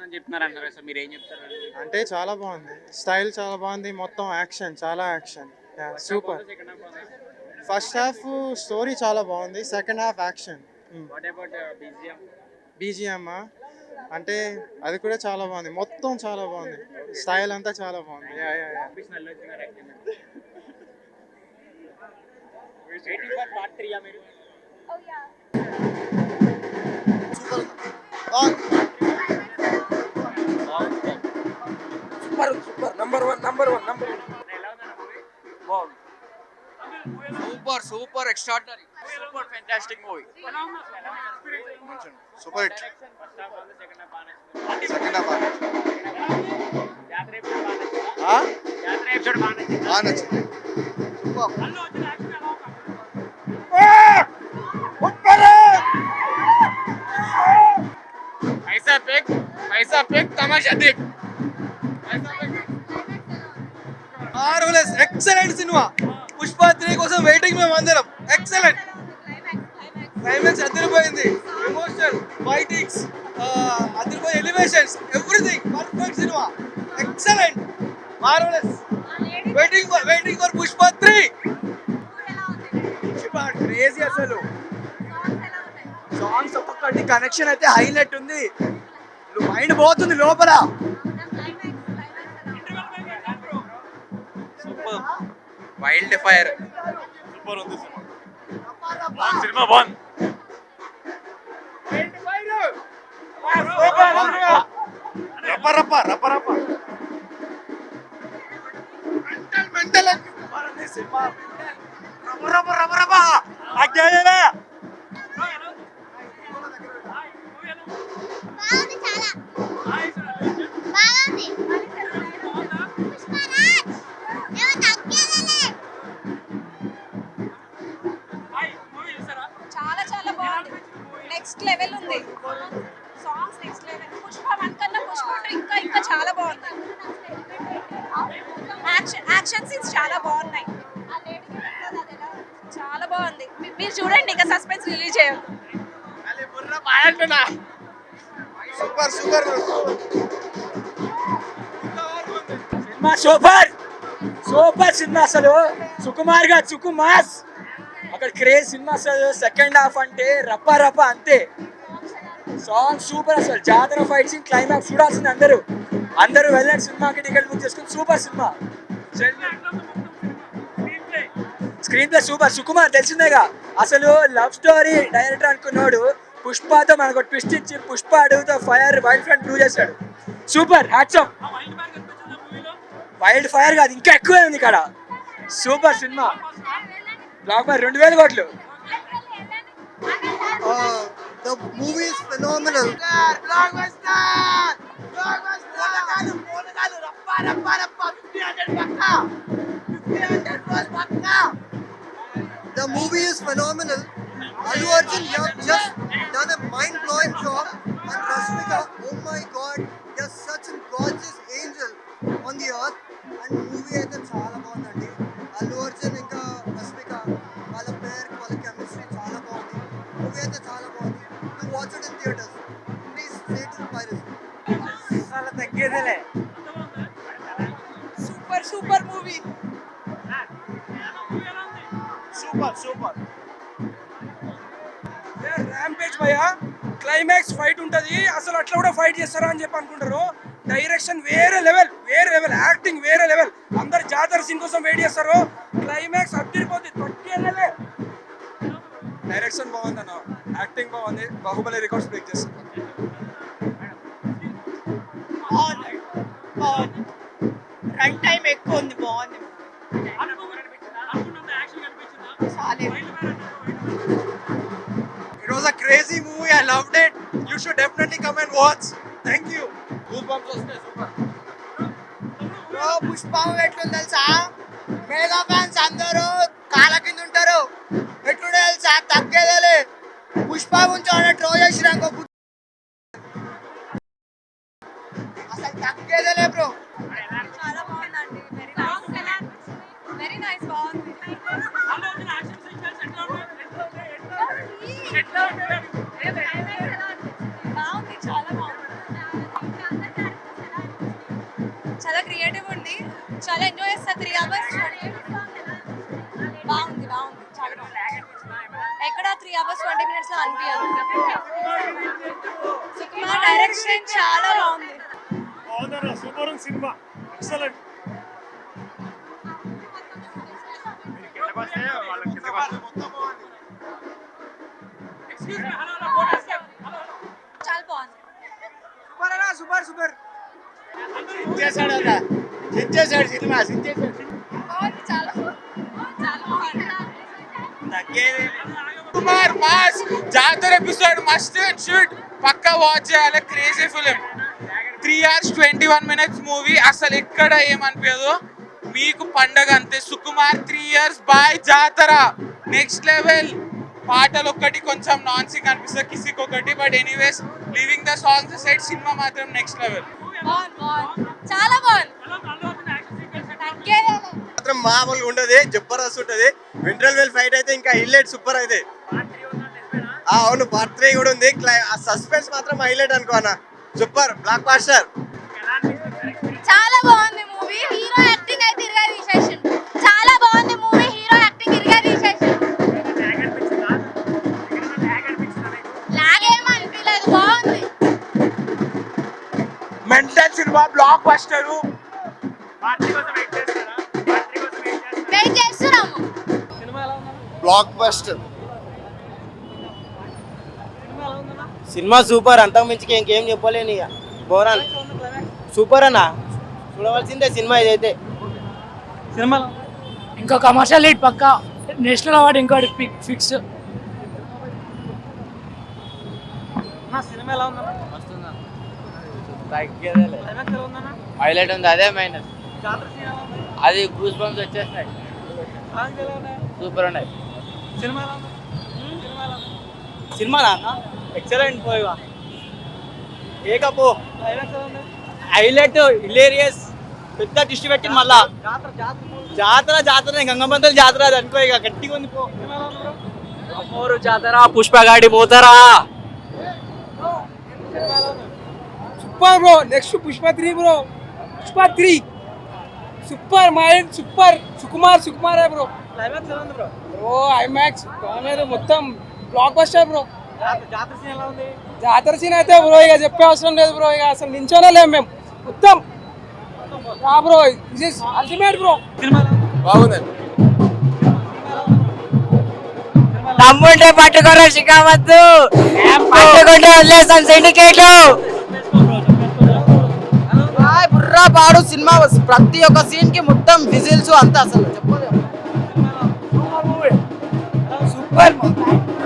బాగుందని చెప్తున్నారు అంటారు సో మీరు ఏం చెప్తారు? అంటే చాలా బాగుంది, స్టైల్ చాలా బాగుంది, మొత్తం యాక్షన్, చాలా యాక్షన్, సూపర్. సెకండ్ హాఫ్ బాగుంది. ఫస్ట్ హాఫ్ స్టోరీ చాలా బాగుంది, second half action. What about BGM? BGM అంటే అది కూడా చాలా బాగుంది, మొత్తం చాలా బాగుంది, స్టైల్ అంతా చాలా బాగుంది. వెయిటింగ్ ఫర్ పార్ట్ 3 యా మీరు? సూపర్ నంబర్ వన్ ఎలా ఉందన్న మూవీ? బాగుంది. Super extraordinary super fantastic movie. Super hit. First half బాగుంది, సెకండ్ హాఫ్ బాగుంది. సెకండ్ హాఫ్ జాతర ఎపిసోడ్ బాగా నచ్చిందా? జాతర ఎపిసోడ్ బాగా నచ్చిందా? బాగా నచ్చింది. సూపర్. అల్లు వచ్చిన యాక్షన్ ఎలా ఉంది? पैसा फेंक तमाशा देख. Marvellous excellent cinema. పుష్ప 3 కోసం వెయిటింగ్ మేము అందరం. ఎక్సలెంట్ క్లైమాక్స్ అదిరిపోయింది. ఎమోషనల్ ఫైటింగ్స్ అదిరిపోయి elevations everything perfect cinema. Excellent marvellous. Waiting for Pushpa 3. Pushpa crazy అసలు. సాంగ్స్ ఒక్కొక్కటి కనెక్షన్ అయితే హైలైట్ ఉంది. మైండ్ పోతుంది లోపల. సూపర్ వైల్డ్ ఫైర్ సూపర్ ఉంది సినిమా బాగుంది. చాలా బాగుంది. నెక్స్ట్ లెవెల్ ఉంది. Songs next level. పుష్ప 1 కన్నా పుష్ప 2 ఇంకా చాలా బాగుంది. యాక్షన్ సీన్స్ చాలా బాగున్నాయి. చాలా బాగుంది. మీరు చూడండి, ఇంకా సస్పెన్స్ రిలీజ్ చేయదు. సూపర్ సినిమా సూపర్ సినిమా అసలు. సుకుమార్ గారు సుకుమాస్ అక్కడ క్రేజ్ సినిమా అసలు. సెకండ్ హాఫ్ అంటే రప్ప అంతే. సాంగ్ సూపర్ అసలు. జాతర ఫైట్ సీన్ క్లైమాక్స్ చూడాల్సింది అందరూ వెళ్ళండి సినిమాకి, టికెట్ బుక్ చేసుకుని. Super cinema. Screen play super. Sukumar తెలిసిందేగా అసలు లవ్ స్టోరీ డైరెక్టర్ అనుకున్నాడు. పుష్పతో మనకు ట్విస్ట్ ఇచ్చి పుష్ప అడుగుతో వైల్డ్ ఫ్లైర్ ప్రూవ్ చేశాడు. Super hats off. Wild fire కాదు, ఇంకా ఎక్కువే ఉంది ఇక్కడ. Super cinema. బ్లాక్ బస్టర్ 2000 కోట్లు. The movie is phenomenal. The movie is phenomenal. Allu Arjun just done a mind-blowing job, and Rashmika, oh my God, you're such a gorgeous angel on the earth. And movie అయితే చాలా బాగుందండి. అల్లు అర్జున్ ఇంకా రష్మిక వాళ్ళ పేరు వాళ్ళ chemistry చాలా బాగుంది. Movie అయితే చాలా బాగుంది. To watch it in theatres. Please stay to piracy. అలా తగ్గేదేలే. Super movie. సూపర్ ర్యాంపేజ్ భయ్యా. క్లైమాక్స్ ఫైట్ ఉంటుంది అసలు. అట్లా కూడా ఫైట్ చేస్తారా అని చెప్పి అనుకుంటారు. డైరెక్షన్ వేరే లెవెల్, యాక్టింగ్ వేరే లెవెల్. అందరు జాతర సీన్ కోసం వెయిట్ చేస్తారు. క్లైమాక్స్ అద్దరిపోతుంది. తగ్గేదేలే. డైరెక్షన్ బాగుంది అన్న, యాక్టింగ్ బాగుంది. బాహుబలి రికార్డ్స్ బ్రేక్ చేస్తుంది. రన్ టైం ఎక్కువ ఉంది. బాగుంది. It was a crazy movie. I loved it. You should definitely come and watch. Thank you. Goosebumps వస్తాయి. సూపర్. బ్రో పుష్ప ఎట్లుంది తెలుసా? మెగా ఫ్యాన్స్ అందరూ కాళ్ళ కింద ఉంటారు. ఎట్లుండే తెలుసా? తగ్గేదేలే. పుష్ప గురించి ట్రోల్ చేసిరాంకో అసలు తగ్గేదేలే బ్రో. చాలా బాగుందండి. Very nice. బాగుంది. బాగుంది, చాలా బాగుంది. క్రియేటివ్ ఉంది, చాలా ఎంజాయ్ చేస్తా. 3 hours బాగుంది బాగుంది చాలా బాగుంది. ఎక్కడ 3 hours 20 minutes లో అనిపించదు. సుకుమార్ డైరెక్షన్ చాలా బాగుంది. Super cinema, excellent. చాలా బాగుంది. సూపర్ సూపర్ చేశాడు సినిమా బాగుంది చాలా చాలా బాగుంది. కుమార్ మాస్ జాతర ఎపిసోడ్ మస్ట్ అండ్ షుడ్ పక్కా వాచ్ చేయాలి. Crazy film. 3 hours 21 minutes movie. అసలు ఎక్కడ ఏమనిపించదు, మీకు పండగ అంతే. సుకుమార్ 3 years బాయ్ జాతర నెక్స్ట్ లెవెల్. పాటలు ఒక్కటి కొంచెం నాన్ సింగ్ అనిపిస్తుంది, కిసిక్ ఒకటి. But anyways leaving the songs set, cinema మాత్రం నెక్స్ట్ లెవెల్. చాలా బాగుంది. మాత్రం మామూలుగా ఉండదు, జబర్దస్త్ ఉంటది. వింటర్ వెల్ ఫైట్ అయితే ఇంకా హైలైట్ సూపర్ అయితే. అవును, పార్ట్ 3 కూడా ఉంది. సస్పెన్స్ మాత్రం హైలైట్ అనుకో అన్న. Super blockbuster. చాలా బాగుంది మూవీ. హీరో యాక్టింగ్ అయితే ఇరగా విశేషం. చాలా బాగుంది మూవీ. హీరో యాక్టింగ్ ఇరగా విశేషం. లాగ్ ఏం అనిపించలేదు, బాగుంది. Mental cinema, blockbuster. Wait చేస్తున్నాము. Blockbuster. సినిమా సూపర్, అంతకు మించి ఇంకేం చెప్పలేను. ఇక బోరాన్ సూపర్ అన్న, చూడవలసిందే సినిమా ఇదైతే. సినిమాలో ఇంకో కమర్షియల్ లీడ్ పక్కా, నేషనల్ అవార్డు ఇంకోటి ఫిక్స్. సినిమా ఎలా ఉందన్నా? హైలైట్ ఉంది, అదే మైనస్. జాతర సీన్ ఎలా ఉంది? అది గూస్ బంప్స్ వచ్చేస్తాయి, సాంగ్స్ ఎలా ఉన్నాయి? సూపర్ ఉన్నాయి. సినిమా ఎలా ఉంది? సినిమా ఎలా ఉంది? సినిమా ఎక్సలెంట్ పోయిగా ఏకపో. క్లైమాక్స్ ఎలా ఉంది? హైలైట్, హిలేరియస్, పెద్ద దృష్టి పెట్టింది. మళ్ళా జాతర జాతర జాతర జాతర గంగబంతుల జాతర, అది అనుకో ఇక గట్టిగా ఉంది. పో సినిమా ఎలా ఉంది బ్రో? అమ్మోరు జాతర, పుష్పగాడి పోతారా. Super bro. Next Pushpa 3 bro. Pushpa 3 super mind, super. Sukumar bro. Climax ఎలా ఉంది బ్రో? బ్రో ఐమాక్స్ కాలేదు, మొత్తం బ్లాక్ బస్టర్ బ్రో. జాతర సీన్ ఎలా ఉంది? జాతర సీన్ అయితే బ్రో ఇక చెప్పే అవసరం లేదు బ్రో. ఇక అసలు నించోనే లేము మేము మొత్తం. Bro this is ultimate bro. Cinema ఎలా ఉంది? బాగుందండి. తమ్ముంటే పట్టుకోరా శిఖావద్దు, పట్టుకుంటే వదిలేస్తాం సిండికేట్లు. బుర్రా పాడు సినిమా, ప్రతి ఒక్క సీన్ కి మొత్తం విజిల్స్ అంతా అసలు చెప్పలేదు. సూపర్